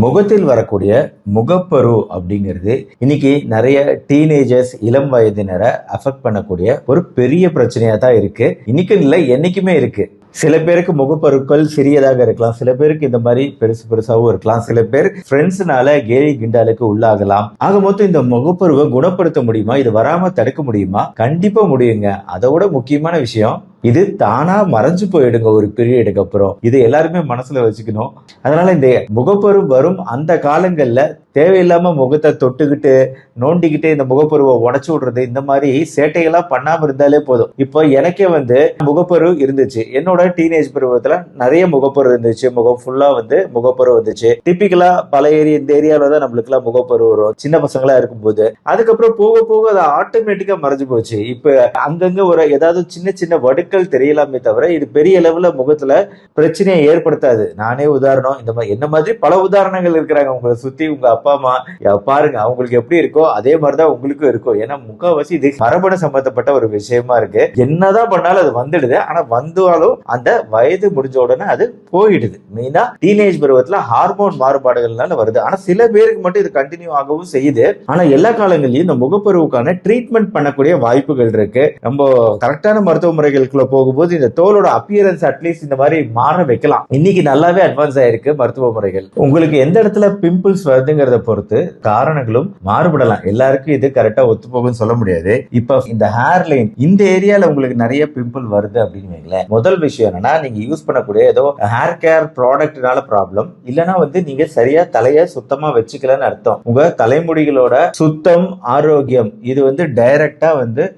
முகத்தில் வரக்கூடிய முகப்பரு அப்படிங்கிறது இன்னைக்கு நிறைய டீனேஜர்ஸ் இளம் வயதினரை அஃபெக்ட் பண்ணக்கூடிய ஒரு பெரிய பிரச்சனையா தான் இருக்கு. இன்னைக்கு இல்லை, என்னைக்குமே இருக்கு. சில பேருக்கு முகப்பருக்கள் சிறியதாக இருக்கலாம், சில பேருக்கு இந்த மாதிரி பெருசாவும் இருக்கலாம், சில பேர் ஃப்ரெண்ட்ஸ்னால கேலி கிண்டாலுக்கு உள்ளாகலாம். ஆக மொத்தம் இந்த முகப்பருவை குணப்படுத்த முடியுமா? இது வராம தடுக்க முடியுமா? கண்டிப்பா முடியுங்க. அதோட முக்கியமான விஷயம், இது தானா மறைஞ்சு போயிடுங்க ஒரு பீரியடுக்கு அப்புறம். இது எல்லாருமே மனசுல வச்சுக்கணும். அதனால இந்த முகப்பரு வரும் அந்த காலங்கள்ல தேவையில்லாம முகத்தை தொட்டுக்கிட்டு நோண்டிக்கிட்டு இந்த முகப்பருவை உடச்சு விடுறது, இந்த மாதிரி சேட்டைகள்லாம் பண்ணாம இருந்தாலே போதும். இப்போ எனக்கே முகப்பரு இருந்துச்சு. என்னோட டீனேஜ் பருவத்துல நிறைய முகப்பரு இருந்துச்சு. முகம் ஃபுல்லா முகப்பரு வந்துச்சு. டிப்பிக்கலா பல ஏரியா, இந்த ஏரியாவில தான் நம்மளுக்கு எல்லாம் முகப்பரு வரும் சின்ன பசங்களா இருக்கும்போது. அதுக்கப்புறம் போக போக அது ஆட்டோமேட்டிக்கா மறைஞ்சு போச்சு. இப்ப அங்கங்க ஒரு ஏதாவது சின்ன சின்ன வடுக்கள் தெரியலாமே தவிர இது பெரிய லெவல்ல முகத்துல பிரச்சனையை ஏற்படுத்தாது. நானே உதாரணம், இந்த மாதிரி என்ன மாதிரி பல உதாரணங்கள் இருக்கிறாங்க உங்களை சுத்தி. உங்க அப்பா அம்மா பாருங்க, அவங்களுக்கு எப்படி இருக்கோ அதே மாதிரிதான் உங்களுக்கும் இருக்கும். ஏன்னா முக்கால்வாசி இது மரபணு சம்பந்தப்பட்ட ஒரு விஷயமா இருக்கு. என்னதான் பண்ணாலும் அது வந்துடுது. ஆனா வந்தாலும் அந்த வயது முடிஞ்ச உடனே அது போயிடுது. மெயினா டீனேஜ் பருவத்துல ஹார்மோன் மாறுபாடுகள்னால வருது. ஆனா சில பேருக்கு மட்டும் இது கண்டினியூ ஆகவும் செய்யுது. ஆனா எல்லா காலங்களையும் இந்த முகப்பருவுக்கான ட்ரீட்மெண்ட் பண்ணக்கூடிய வாய்ப்புகள் இருக்கு. நம்ம கரெக்டான மருத்துவ முறைகளுக்குள்ள போகும்போது இந்த தோலோட அப்பியரன்ஸ் அட்லீஸ்ட் இந்த மாதிரி மாற வைக்கலாம். இன்னைக்கு நல்லாவே அட்வான்ஸ் ஆயிருக்கு மருத்துவ முறைகள். உங்களுக்கு எந்த இடத்துல பிம்பிள்ஸ் வருதுங்கிறத பொறுத்து காரணங்களும் மாறுபடலாம். எல்லாருக்கும் இது கரெக்டா ஒத்து போகும்னு சொல்ல முடியாது. இப்ப இந்த ஹேர் லைன் இந்த ஏரியால உங்களுக்கு நிறைய பிம்பிள் வருது அப்படின்னு வைங்களேன். முதல் விஷயம் என்னன்னா, நீங்க யூஸ் பண்ணக்கூடிய ஏதோ ஹேர் கேர் ப்ராடக்ட்னால ப்ராப்ளம் இல்லைன்னா நீங்க சரியா தலைய சுத்தமா வச்சுக்கலன்னு அர்த்தம். உங்க தலைமுடிகளோட சுத்தம் ஆரோக்கியம் இது டைரக்டா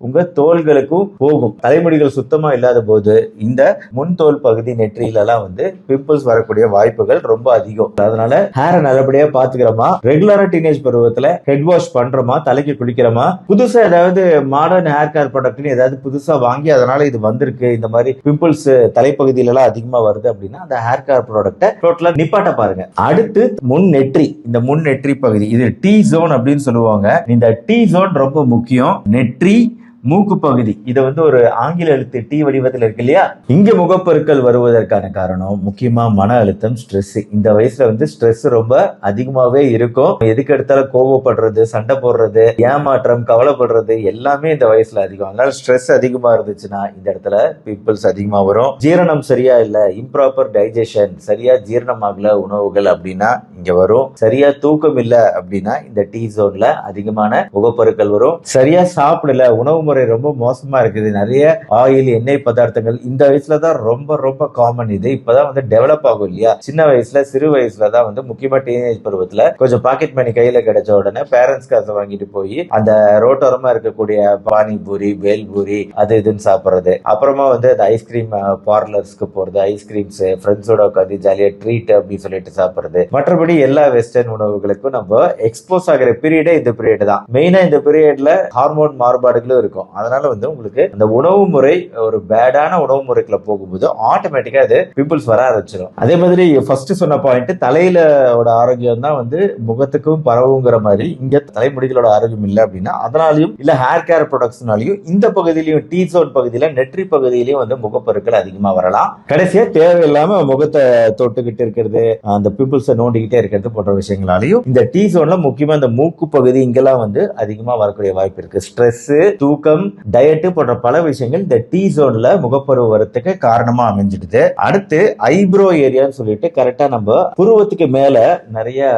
உங்க தோள்களுக்கும் போகும். தலைமுடிகள் சுத்தமா இல்லாத போது இந்த முன் தோல் பகுதி நெற்றியில எல்லாம் பிம்பிள்ஸ் வரக்கூடிய வாய்ப்புகள் ரொம்ப அதிகம். அதனால ஹேர நல்லபடியா பாத்துக்கிறோமா, ரெகுலரா டீனேஜ் பருவத்துல ஹெட் வாஷ் பண்றோமா, தலைக்கு குளிக்கிறோமா, புதுசா ஏதாவது மாடர்ன் ஹேர் கேர் ப்ராடக்ட் ஏதாவது புதுசா வாங்கி அதனால இது வந்திருக்கு, இந்த மாதிரி பிம்பிள்ஸ் தலைப்பகுதியில எல்லாம் அதிகமா வருது அப்படின்னா அந்த ஹேர் கேர் ப்ராடக்ட டோட்டலா நிப்பாட்ட பாருங்க. அடுத்து முன் நெற்றி, இந்த முன் நெற்றி பகுதி இது டி ஜோன் அப்படின்னு சொல்லுவாங்க. இந்த டி ஜோன் ரொம்ப முக்கியம். நெற்றி மூக்கு பகுதி இது ஒரு ஆங்கில எழுத்து டி வடிவத்தில் இருக்கு இல்லையா? இங்க முகப்பருக்கள் வருவதற்கான காரணம் முக்கியமா மன அழுத்தம், ஸ்ட்ரெஸ். இந்த வயசுல ஸ்ட்ரெஸ் ரொம்ப அதிகமாவே இருக்கும். எதுக்கு எடுத்தாலும் கோபப்படுறது, சண்டை போடுறது, ஏமாற்றம், கவலைப்படுறது எல்லாமே இந்த வயசுல அதிகம். அதனால ஸ்ட்ரெஸ் அதிகமா இருந்துச்சுன்னா இந்த இடத்துல பிம்பிள்ஸ் அதிகமா வரும். ஜீரணம் சரியா இல்ல, இம்ப்ராப்பர் டைஜஷன், சரியா ஜீரணம் ஆகல உணவுகள் அப்படின்னா இங்க வரும். சரியா தூக்கம் இல்ல அப்படின்னா இந்த டி ஜோன்ல அதிகமான முகப்பருக்கள் வரும். சரியா சாப்பிடல, உணவு ரொம்ப மோசமா இருக்குது, நிறைய ஆயில் எண்ணெய் பதார்த்தங்கள் இந்த வயசுலதான் ரொம்ப ரொம்ப காமன். இது இப்பதான் டெவலப் ஆகும் இல்லையா? சின்ன வயசுல சிறு வயசுலதான் முக்கியமா டீனேஜ் பருவத்துல கொஞ்சம் பாக்கெட் மணி கையில கிடைச்ச உடனே பேரண்ட்ஸ் காசை வாங்கிட்டு போய் அந்த ரோட்டோரமா இருக்கக்கூடிய பானிபூரி, பேல்பூரி அது இதுன்னு சாப்பிடுறது, அப்புறமா அந்த ஐஸ்கிரீம் பார்லர்ஸ்க்கு போறது, ஐஸ்கிரீம்ஸ் ஃப்ரெண்ட்ஸோட உட்காந்து ஜாலியா ட்ரீட் அப்படின்னு சொல்லிட்டு சாப்பிடுறது. மற்றபடி எல்லா வெஸ்டர்ன் உணவுகளுக்கும் நம்ம எக்ஸ்போஸ் ஆகிற பீரியடே இந்த பீரியட் தான். மெயினா இந்த பீரியட்ல ஹார்மோன் மாறுபாடுகளும் இருக்கும். அதனால உங்களுக்கு அந்த உணவு முறை ஒரு பேடான உணவு முறைக்குள்ள போகும்போது ஆட்டோமேட்டிக்கா அது பிம்பிள்ஸ் வர ஆரம்பிச்சிடும். அதே மாதிரி ஃபர்ஸ்ட் சொன்ன பாயிண்ட், தலையில ஆரோக்கியம் தான் முகத்துக்கும் பரவுங்கிற மாதிரி இங்க தலைமுடிகளோட ஆரோக்கியம் இல்லை அப்படின்னா அதனாலையும் இல்ல ஹேர் கேர் ப்ராடக்ட்ஸ்னாலையும் இந்த பகுதியிலையும் டி ஜோன் பகுதியில நெற்றி பகுதியிலையும் முகப்பருக்கள் அதிகமா வரலாம். கடைசியா தேவையில்லாம முகத்தை தொட்டுக்கிட்டு இருக்கிறது, அந்த பிம்பிள்ஸ் நோண்டிக்கிட்டே இருக்கிறது போன்ற விஷயங்களாலையும் இந்த டி ஜோன்ல முக்கியமா இந்த மூக்கு பகுதி இங்கெல்லாம் அதிகமா வரக்கூடிய வாய்ப்பு இருக்கு. ஸ்ட்ரெஸ், தூக்கம், டயட் போன்ற பல விஷயங்கள் இந்த டி ஜோன்ல முகப்பருவு வரத்துக்கு காரணமா அமைஞ்சிடுது. அடுத்து ஐப்ரோ ஏரியான்னு சொல்லிட்டு கரெக்டா நம்ம புருவத்துக்கு மேல நிறைய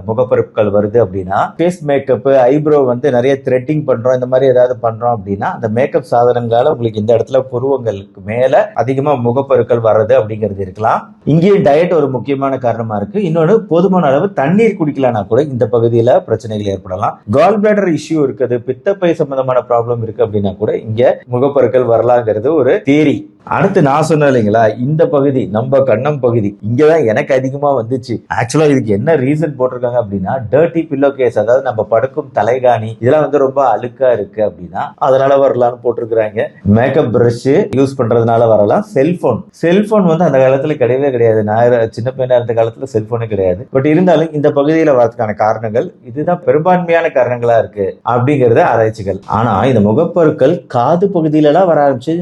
முகப்பருக்கள் வருது அப்படின்னா ஃபேஸ் மேக்கப், ஐப்ரோ நிறைய த்ரெட்டிங் பண்றோம், இந்த மாதிரி ஏதாவது பண்றோம் அப்படின்னா அந்த மேக்கப் சாதனங்களால உங்களுக்கு இந்த இடத்துல புருவங்களுக்கு மேல அதிகமா முகப்பருக்கள் வர்றது அப்படிங்கிறது இருக்கலாம். இங்கேயும் டயட் ஒரு முக்கியமான காரணமா இருக்கு. இன்னொன்னு, போதுமான அளவு தண்ணீர் குடிக்கலனா கூட இந்த பகுதியில பிரச்சனைகள் ஏற்படலாம். கால் பிளாடர் இஷ்யூ இருக்குது, பித்தப்பை சம்பந்தமான ப்ராப்ளம் இருக்கு அப்படின்னா கூட இங்க முகப்பருக்கள் வரலாங்கிறது ஒரு தியரி. அடுத்து நான் சொன்னேன் இல்லைங்களா, இந்த பகுதி நம்ம கண்ணம் பகுதி இங்கதான் எனக்கு அதிகமா வந்துச்சு. ஆக்சுவலா இதுக்கு என்ன ரீசன் போட்டிருக்காங்க அப்படின்னா, டர்ட்டி பில்லோ கேஸ், அதாவது நம்ம படுக்கும் தலைகாணி இதெல்லாம் ரொம்ப அழுக்கா இருக்கு அப்படின்னா அதனால வரலாம்னு போட்டிருக்கிறாங்க. மேக்கப் பிரஷ் யூஸ் பண்றதுனால வரலாம். செல்போன் அந்த காலத்துல கிடையவே கிடையாது. நான் சின்ன பையனா இருந்த காலத்துல செல்போனே கிடையாது. பட் இருந்தாலும் இந்த பகுதியில வரதுக்கான காரணங்கள் இதுதான் பெரும்பான்மையான காரணங்களா இருக்கு அப்படிங்கறது ஆராய்ச்சிகள். ஆனா இந்த முகப்பருக்கள் காது பகுதியில எல்லாம் வர ஆரம்பிச்சு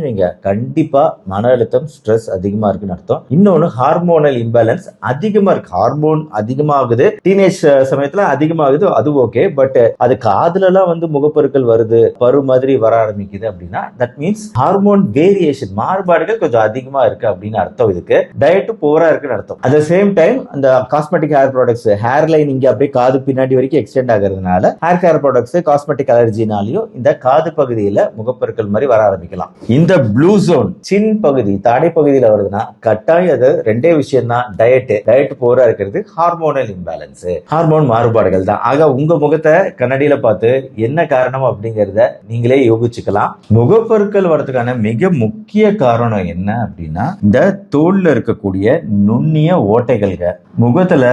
கண்டிப்பா மன அழுத்தம், ஸ்ட்ரெஸ் அதிகமா இருக்குன்னு அர்த்தம். இன்னொன்னு ஹார்மோனல் இம்பேலன்ஸ் அதிகமா இருக்கு. ஹார்மோன் அதிகமாகுது, டீனேஜ் சமயத்துல அதிகமாகுது, அது ஓகே. பட் அது காதுல எல்லாம் வந்து முகப்பருக்கள் வருது, பரு மாதிரி வர ஆரம்பிக்குது அப்படின்னா தட் மீன்ஸ் ஹார்மோன் வேரியேஷன், மாறுபாடுகள் கொஞ்சம் அதிகமா இருக்கு அப்படின்னு அர்த்தம். இதுக்கு டயட் போரா இருக்குன்னு அர்த்தம். அட் த சேம் டைம் அந்த cosmetic hair products, hair line இங்க அப்படியே காது பின்னாடி வரைக்கும் எக்ஸ்டெண்ட் ஆகிறதுனால ஹேர் கேர் ப்ராடக்ட்ஸ், காஸ்மெட்டிக் அலர்ஜினாலையும் இந்த காது பகுதியில முகப்பருக்கள் மாதிரி வர ஆரம்பிக்கலாம். இந்த ப்ளூ ஜோன் சின் பகுதி, தாடை பகுதியில வருதுன்னா கட்டாயம் அது ரெண்டே விஷயம் தான், டயட் போரா இருக்கிறது, ஹார்மோனல் இம்பேலன்ஸ், ஹார்மோன் மாறுபாடுகள் தான். ஆக உங்க முகத்தை கண்ணாடியில பார்த்து என்ன காரணம் அப்படிங்கறத நீங்களே யோசிச்சுக்கலாம். முகப்பருக்கள் வரதுக்கான மிக முக்கிய காரணம் என்ன அப்படின்னா இந்த தோல்ல இருக்கக்கூடிய நுண்ணிய ஓட்டைகள்க. முகத்துல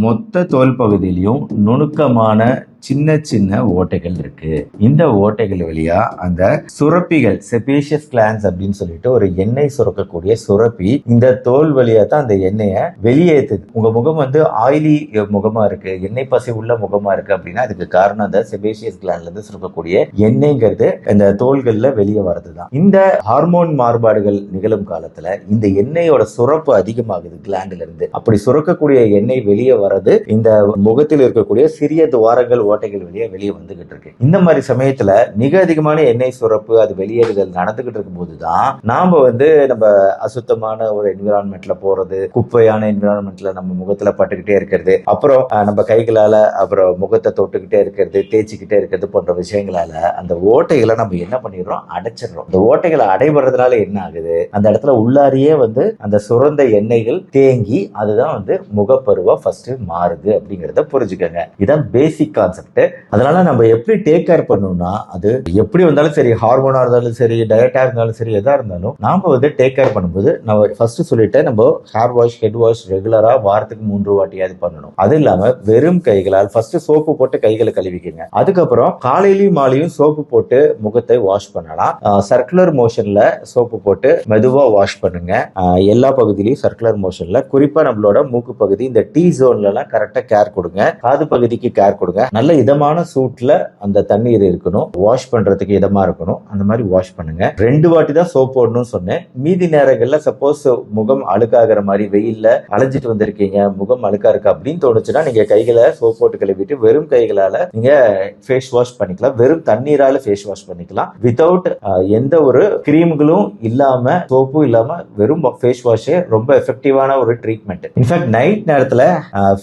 மொத்த தோல் பகுதியிலையும் நுணுக்கமான சின்ன சின்ன ஓட்டைகள் இருக்கு. இந்த ஓட்டைகள் வழியா அந்த சுரப்பிகள், செபேஷியஸ் கிளான்ஸ் அப்படின்னு சொல்லிட்டு ஒரு எண்ணெய் சுரக்கக்கூடிய சுரப்பி இந்த தோல் வழியா தான் அந்த எண்ணெயை வெளியேற்றுது. உங்க முகம் வந்து ஆயிலி முகமா இருக்கு, எண்ணெய் பசை உள்ள முகமா இருக்கு அப்படின்னா அதுக்கு காரணம் அந்த செபேஷியஸ் கிளாண்ட்ல இருந்து சுரக்கக்கூடிய எண்ணெய்ங்கிறது இந்த தோள்கள்ல வெளியே வரதுதான். இந்த ஹார்மோன் மாறுபாடுகள் நிகழும் காலத்துல இந்த எண்ணெயோட சுரப்பு அதிகமாகுது கிளாண்ட்ல இருந்து. அப்படி சுரக்கக்கூடிய எண்ணெய் வெளியே வர்றது இந்த முகத்தில் இருக்கக்கூடிய சிறிய துவாரங்கள், ஓட்டைகள் வெளியே வந்துகிட்டு இருக்கு. இந்த மாதிரி சமயத்துல மிக அதிகமான எண்ணெய் சுரப்பு, அது வெளியேறுதல் நடந்துகிட்டு இருக்கும் போதுதான் நாம வந்து நம்ம அசுத்தமான ஒரு என்விரான்மெண்ட்ல போறது, குப்பையான என்விரான்மெண்ட்ல நம்ம முகத்துல பட்டுக்கிட்டே இருக்கிறது, அப்புறம் நம்ம கைகளால அப்புறம் முகத்தை தொட்டுக்கிட்டே இருக்கிறது, தேய்ச்சிக்கிட்டே இருக்கிறது போன்ற விஷயங்களால அந்த ஓட்டைகளை நம்ம என்ன பண்ணிடுறோம், அடைச்சிடுறோம். இந்த ஓட்டைகளை அடைபடுறதுனால என்ன ஆகுது, அந்த இடத்துல உள்ளாரியே வந்து அந்த சுரந்த எண்ணெய்கள் தேங்கி அதுதான் வந்து முகப்பருவா ஃபர்ஸ்ட் மாறுது அப்படிங்கறத புரிஞ்சுக்கங்க. இதான் பேசிக் கான்செப்ட். அதனால நம்ம எப்படி டேக் கேர் பண்ணணும்னா, அது எப்படி வந்தாலும் சரி, ஹார்மோனா இருந்தாலும் சரி, டயட்டா இருந்தாலும் சரி, எதா இருந்தாலும் நாம வந்து டேக் கேர் பண்ணும்போது நம்ம ஃபர்ஸ்ட் சொல்லிட்டேன், நம்ம ஹேர் வாஷ், ஹெட் வாஷ் ரெகுலரா வாரத்துக்கு 3 வாட்டியாவது பண்ணணும். அது இல்லாம வெறும் கைகளால் ஃபர்ஸ்ட் சோப்பு போட்டு கைகளை கழுவிக்கங்க. அதுக்கப்புறம் காலையிலயும் மாலையும் சோப்பு போட்டு முகத்தை வாஷ் பண்ணலாம். சர்க்குலர் மோஷன்ல சோப்பு போட்டு மெதுவா வாஷ் பண்ணுங்க. எல்லா பகுதியிலையும் சர்க்குலர் மோஷன்ல, குறிப்பா நம்மளோட மூக்கு பகுதி, இந்த டி ஜோன்ல எல்லாம் கரெக்டா கேர் கொடுங்க. காது பகுதிக்கு கேர் கொடுங்க. நல்ல இதமான சூட்ல அந்த தண்ணீர் இருக்கணும், வாஷ் பண்றதுக்கு இதமா இருக்கணும். அந்த மாதிரி வாஷ் பண்ணுங்க. 2 வாட்டி தான் சோப் போடணும்னு சொன்னேன். மீதி நேரங்கள்ல சப்போஸ் முகம் அழுக்காகிற மாதிரி, வெயில்ல அலைஞ்சிட்டு வந்திருக்கீங்க, முகம் அழுக்கா இருக்கு அப்படின்னு தோணுச்சுன்னா நீங்க கைகளை சோப் போட்டு கழுவிட்டு வெறும் கைகளால நீங்க ஃபேஸ் வாஷ் பண்ணிக்கலாம். வெறும் தண்ணீரால ஃபேஸ் வாஷ் பண்ணிக்கலாம். வித்தவுட் எந்த ஒரு கிரீம்களும் இல்லாம, சோப்பும் இல்லாம வெறும் ஃபேஸ் வாஷே ரொம்ப எஃபெக்டிவான ஒரு ட்ரீட்மெண்ட். இன்ஃபேக்ட் நைட் நேரத்துல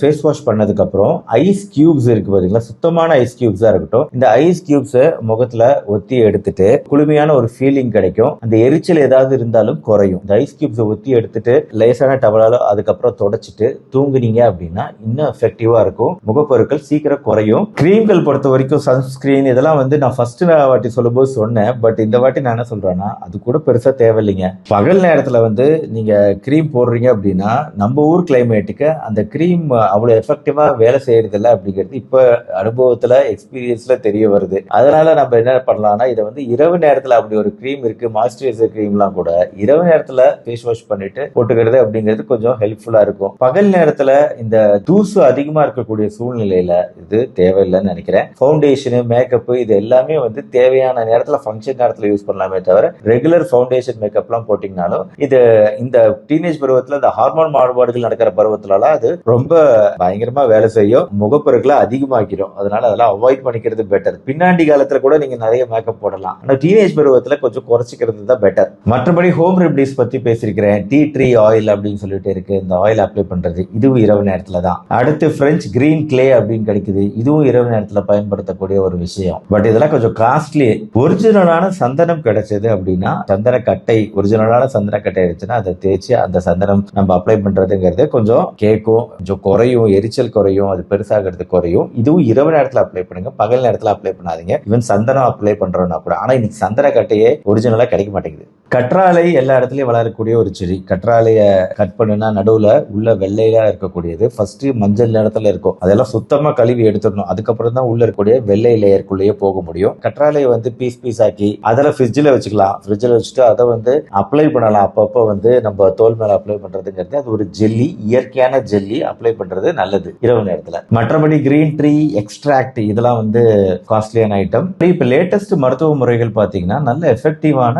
ஃபேஸ் வாஷ் பண்ணதுக்கு அப்புறம் ஐஸ் கியூப்ஸ் இருக்கு பாத்தீங்களா, சுத்தமான ஐஸ் கியூப்ஸா இருக்கட்டும், இந்த ஐஸ் கியூப்ஸ் முகத்துல ஒத்தி எடுத்துட்டு குளுமையான ஒரு ஃபீலிங் கிடைக்கும். அந்த எரிச்சல் ஏதாவது இருந்தாலும் குறையும். இந்த ஐஸ் கியூப்ஸ் ஒத்தி எடுத்துட்டு லேசான டவலால அதுக்கப்புறம் தொடச்சிட்டு தூங்குனீங்க அப்படின்னா இன்னும் எஃபெக்டிவா இருக்கும். முகப்பொருட்கள் சீக்கிரம் குறையும். கிரீம்கள் பொறுத்த வரைக்கும் சன்ஸ்கிரீன் இதெல்லாம் வந்து நான் ஃபர்ஸ்ட் வாட்டி சொல்லும்போது சொன்னேன். பட் இந்த வாட்டி நான் என்ன சொல்றேன்னா அது கூட பெருசா தேவையில்லைங்க. பகல் நேரத்துல வந்து நீங்க கிரீம் போடுறீங்க அப்படின்னா நம்ம ஊர் கிளைமேட்டுக்கு அந்த கிரீம் அவ்வளவு எஃபெக்டிவா வேலை செய்யறது இல்லை அப்படிங்கிறது இப்ப அனுபவத்துல, எக்ஸ்பீரியன்ஸ்ல தெரிய வருது. அதனால நம்ம என்ன பண்ணலாம்னா, இதை வந்து இரவு நேரத்துல அப்படி ஒரு கிரீம் இருக்கு, மாய்ஸ்சரைசர் கிரீம்லாம் கூட இரவு நேரத்துல ஃபேஸ் வாஷ் பண்ணிட்டு போட்டுக்கிறது அப்படிங்கிறது கொஞ்சம் ஹெல்ப்ஃபுல்லா இருக்கும். பகல் நேரத்துல இந்த தூசு அதிகமா இருக்கக்கூடிய சூழ்நிலையில இது தேவையில்லைன்னு நினைக்கிறேன். ஃபவுண்டேஷன், மேக்கப் இது எல்லாமே வந்து தேவையான நேரத்துல, ஃபங்க்ஷன் நேரத்துல யூஸ் பண்ணலாமே தவிர ரெகுலர் ஃபவுண்டேஷன் மேக்கப்லாம் போட்டீங்கனாலும் இது இந்த டீனேஜ் பருவத்துல இந்த ஹார்மோன் மாறுபாடுகள் நடக்கிற பருவத்துலலாம் அது ரொம்ப பயங்கரமா வேலை செய்யும், முகப்பருக்களை அதிகமாக்கிடும். அதனால அதெல்லாம் அவாய்ட் பண்ணிக்கிறது பெட்டர். பின்னாடி காலத்துல கூட நீங்க நிறைய மேக்கப் போடலாம். ஆனா டீனேஜ் பருவத்துல கொஞ்சம் குறைச்சிக்கிறது தான் பெட்டர். மற்றபடி ஹோம் ரெமடிஸ் பத்தி பேசிருக்கிறேன். டீ ட்ரீ ஆயில் அப்படின்னு சொல்லிட்டு இருக்கு, இந்த ஆயில் அப்ளை பண்றது, இதுவும் இரவு நேரத்துல தான். அடுத்து பிரெஞ்ச் கிரீன் கிளே அப்படின்னு கிடைக்குது, இதுவும் இரவு நேரத்துல பயன்படுத்தக்கூடிய ஒரு விஷயம். பட் இதெல்லாம் கொஞ்சம் காஸ்ட்லி. ஒரிஜினலான சந்தனம் கிடைச்சது அப்படின்னா, சந்தன கட்டை, ஒரிஜினலான சந்தன கட்டை இருந்துச்சுன்னா அதை தேய்ச்சி அந்த சந்தனம் நம்ம அப்ளை பண்றதுங்கிறது கொஞ்சம் கேட்கும், கொஞ்சம் குறையும், எரிச்சல் குறையும், அது பெருசாகிறது குறையும். இதுவும் இரவு நேரத்துல அப்ளை பண்ணுங்க, பகல் நேரத்துல அப்ளை பண்ணாதீங்க. ஈவன் சந்தனம் அப்ளை பண்றோம்னா கூட. ஆனா இன்னைக்கு சந்தன கட்டையே ஒரிஜினலா கிடைக்க மாட்டேங்குது. கற்றாழை எல்லா இடத்துலயும் வளரக்கூடிய ஒரு செடி. கற்றாழைய கட் பண்ணுனா நடுவுல உள்ள வெள்ளையா இருக்கக்கூடியது ஃபர்ஸ்ட் மஞ்சள் நிறத்துல இருக்கும். அதெல்லாம் சுத்தமா கழுவி எடுத்துடணும். அதுக்கப்புறம் தான் உள்ள இருக்கக்கூடிய வெள்ளை லேயருக்குள்ளேயே போக முடியும். கற்றாழையை வந்து பீஸ் பீஸ் ஆக்கி அதில் ஃப்ரிட்ஜில் வச்சுக்கலாம். ஃப்ரிட்ஜில் வச்சுட்டு அதை வந்து அப்ளை பண்ணலாம். அப்பப்போ வந்து நம்ம தோல் மேல அப்ளை பண்றதுங்கிறது அது ஒரு ஜெல்லி, இயற்கையான ஜெல்லி அப்ளை பண்றது நல்லது இரவு நேரத்துல. மற்றபடி கிரீன் ட்ரீ எக்ஸ்ட்ராக்ட் இதெல்லாம் வந்து காஸ்ட்லியான ஐட்டம். இப்ப லேட்டஸ்ட் மருத்துவ முறைகள் பாத்தீங்கன்னா நல்ல எஃபெக்டிவான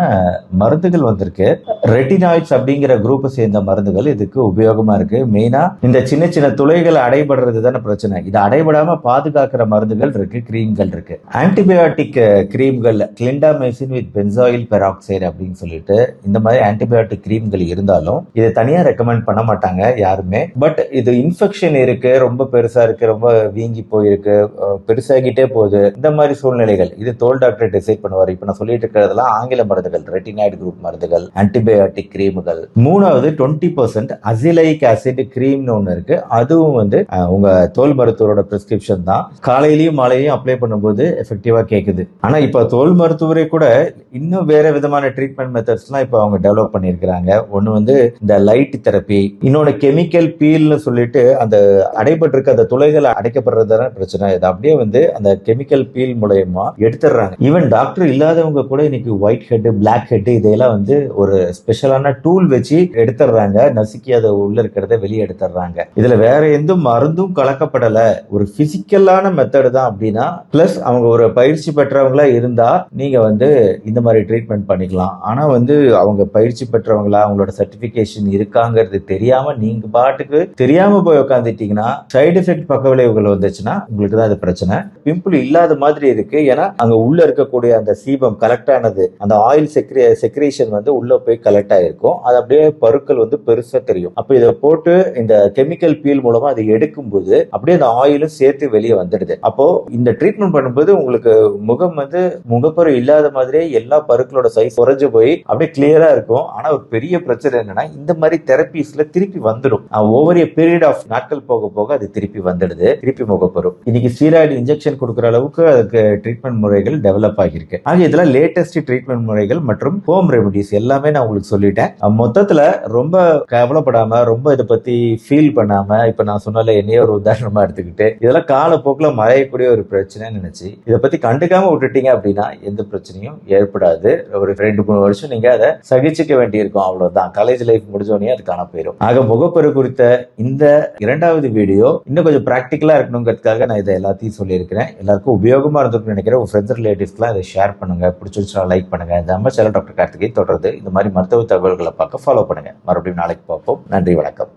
மருந்து மருந்துகள் வந்திருக்கு. ரெட்டினாய்ட்ஸ் அப்படிங்கிற குரூப்பை சேர்ந்த மருந்துகள் இதுக்கு உபயோகமா இருக்கு. மெயினா இந்த சின்ன சின்ன துளைகள் அடைபடுறது தானே பிரச்சனை. இது அடைபடாம பாதுகாக்கிற மருந்துகள் இருக்கு, கிரீம்கள் இருக்கு. ஆன்டிபயோட்டிக் கிரீம்கள் கிளிண்டாமைசின் வித் பென்சாயில் பெராக்சைடு அப்படின்னு சொல்லிட்டு இந்த மாதிரி ஆன்டிபயோட்டிக் கிரீம்கள் இருந்தாலும் இதை தனியா ரெக்கமெண்ட் பண்ண மாட்டாங்க யாருமே. பட் இது இன்ஃபெக்ஷன் இருக்கு, ரொம்ப பெருசா இருக்கு, ரொம்ப வீங்கி போயிருக்கு, பெருசாகிட்டே போகுது, இந்த மாதிரி சூழ்நிலைகள் இது தோல் டாக்டர் டிசைட் பண்ணுவார். இப்ப நான் சொல்லிட்டு இருக்கிறதெல்லாம் ஆங்கில மருந்துகள், ரெட்டினாய்டு குரூப் மருந்துகள், ஆன்டிபயோட்டிக் கிரீம்கள். மூணாவது 20% அசிலைக் ஆசிட் கிரீம்னு ஒண்ணு இருக்கு. அதுவும் வந்து உங்க தோல் மருத்துவரோட பிரிஸ்கிரிப்ஷன் தான். காலையிலயும் மாலையிலயும் அப்ளை பண்ணும்போது எஃபெக்டிவா கேக்குது. ஆனா இப்ப தோல் மருத்துவரே கூட இன்னும் வேற விதமான ட்ரீட்மெண்ட் மெத்தட்ஸ் எல்லாம் இப்ப அவங்க டெவலப் பண்ணிருக்காங்க. ஒண்ணு வந்து இந்த லைட் தெரப்பி, இன்னொன்னு கெமிக்கல் பீல்னு சொல்லிட்டு அந்த அடைபட்டிருக்க அந்த துளைகள் அடைக்கப்படுறதான பிரச்சனை. இது அப்படியே வந்து அந்த கெமிக்கல் பீல் மூலயமா எடுத்துடுறாங்க. ஈவன் டாக்டர் இல்லாதவங்க கூட இன்னைக்கு ஒயிட் ஹெட், பிளாக் ஹெட் இதெல்லாம் வந்து ஒரு ஸ்பெஷலான டூல் வச்சு எடுத்துடுறாங்க, நசுக்கி அதை உள்ள இருக்கிறத வெளியே எடுத்துடுறாங்க. இதுல வேற எந்த மருந்தும் கலக்கப்படல, ஒரு பிசிக்கலான மெத்தட் தான் அப்படின்னா, பிளஸ் அவங்க ஒரு பயிற்சி பெற்றவங்களா இருந்தா நீங்க வந்து இந்த மாதிரி ட்ரீட்மெண்ட் பண்ணிக்கலாம். ஆனா வந்து அவங்க பயிற்சி பெற்றவங்களா, அவங்களோட சர்டிபிகேஷன் இருக்காங்கிறது தெரியாம நீங்க பாட்டுக்கு தெரியாம போய் உட்காந்துட்டீங்கன்னா சைடு எஃபெக்ட் பக்க விளைவுகள் வந்துச்சுன்னா உங்களுக்கு தான் அது பிரச்சனை. பிம்பிள் இல்லாத மாதிரி இருக்கு, ஏன்னா அங்க உள்ள இருக்கக்கூடிய அந்த சீபம் கலெக்ட் ஆனது, அந்த ஆயில் செக்ரேஷன் வந்து உள்ள போய் கலெக்ட் ஆயிருக்கும். அது அப்படியே பருக்கள் வந்து பெருசா தெரியும். அப்ப இதை போட்டு இந்த கெமிக்கல் பீல் மூலமா அதை எடுக்கும் போது அப்படியே அந்த ஆயிலும் சேர்த்து வெளியே வந்துடுது. அப்போ இந்த ட்ரீட்மெண்ட் பண்ணும்போது உங்களுக்கு முகம் வந்து முகப்பரு இல்லாத மாதிரியே எல்லா பருக்களோட சைஸ் குறைஞ்சு போய் அப்படியே கிளியரா இருக்கும். ஆனா ஒரு பெரிய பிரச்சனை என்னன்னா இந்த மாதிரி தெரப்பீஸ்ல திருப்பி வந்துடும். ஓவர் எ பீரியட் ஆஃப் நாட்கள் போக போக அது திருப்பி வந்துடுது, திருப்பி முகப்பரு. இன்னைக்கு ஸ்டீராய்டு இன்ஜெக்ஷன் கொடுக்குற அளவுக்கு அதுக்கு ட்ரீட்மெண்ட் முறைகள் டெவலப் ஆகியிருக்கு. ஆக இதெல்லாம் லேட்டஸ்ட் ட்ரீட்மெண்ட் முறைகள் மற்றும் ஹோம் ரெமிடிஸ் எல்லாமே நான் உங்களுக்கு சொல்லிட்டேன். மொத்தத்துல ரொம்ப கவலைப்படாம, ரொம்ப இதை பத்தி ஃபீல் பண்ணாம, இப்ப நான் சொன்னால என்னையே ஒரு உதாரணமா எடுத்துக்கிட்டு இதெல்லாம் காலப்போக்கில் மறையக்கூடிய ஒரு பிரச்சனைன்னு நினைச்சு இதை பத்தி கண்டுக்காம விட்டுட்டீங்க அப்படின்னா எந்த பிரச்சனையும் ஏற்படாது. ஒரு 2-3 வருஷம் நீங்க அதை சகிச்சுக்க வேண்டியிருக்கும், அவ்வளவுதான். காலேஜ் லைஃப் முடிஞ்சோடனே அது காண போயிடும். ஆக முகப்பரு குறித்த இந்த 2வது வீடியோ இன்னும் கொஞ்சம் பிராக்டிக்கலா இருக்கணுங்கிறதுக்காக நான் இதை எல்லாத்தையும் சொல்லியிருக்கிறேன். எல்லாருக்கும் உபயோகமா இருந்திருக்குன்னு நினைக்கிறேன். உங்க ஃப்ரெண்ட்ஸ் ரிலேட்டிவ்ஸ்க்குலாம் இதை ஷேர் பண்ணுங்க, பிடிச்சிருச்சா லைக் பண்ணுங்க. நம்ம சேனல் டாக்டர் கார்த்திகை தொடர்ந்து இந்த மாதிரி மருத்துவ தகவல்களை பார்க்க ஃபாலோ பண்ணுங்க. மறுபடியும் நாளைக்கு பார்ப்போம். நன்றி, வணக்கம்.